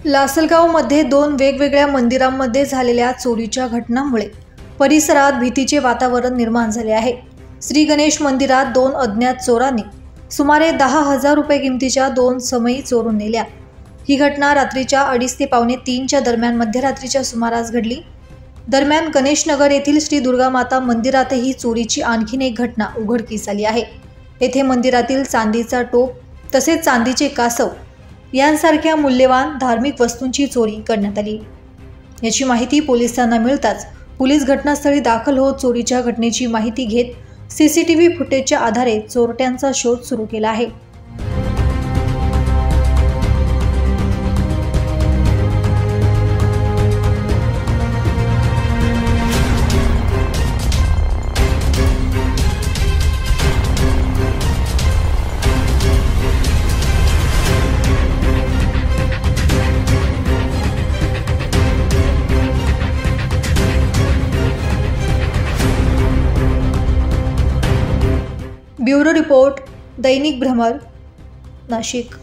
लासलगावमध्ये दोन वेगवेगळ्या मंदिरांमध्ये झालेल्या चोरीच्या घटनांमुळे परिसरात भीतीचे वातावरण निर्माण झाले आहे। श्री गणेश मंदिरात दोन अज्ञात चोरांनी सुमारे 10,000 रुपये किमतीच्या दोन समई चोरून नेल्या। ही घटना रात्रीच्या 2:30 ते पावणे 3च्या दरम्यान मध्यरात्रीच्या सुमारास घडली। दरम्यान गणेशनगर येथील श्री दुर्गा माता मंदिरातही चोरीची आणखीन एक घटना उघडकीस आली आहे। येथे मंदिरातील चांदीचा टोप तसेच चांदीचे कासव यांसारख्या मूल्यवान धार्मिक वस्तूंची चोरी करण्यात आली। याची माहिती पोलिसांना मिळताच पोलीस घटनास्थळी दाखल होत चोरीच्या घटनेची माहिती घेत सीसीटीव्ही फुटेजच्या आधारे चोरट्यांचा शोध सुरू केला आहे। ब्युरो रिपोर्ट, दैनिक भ्रमर, नाशिक।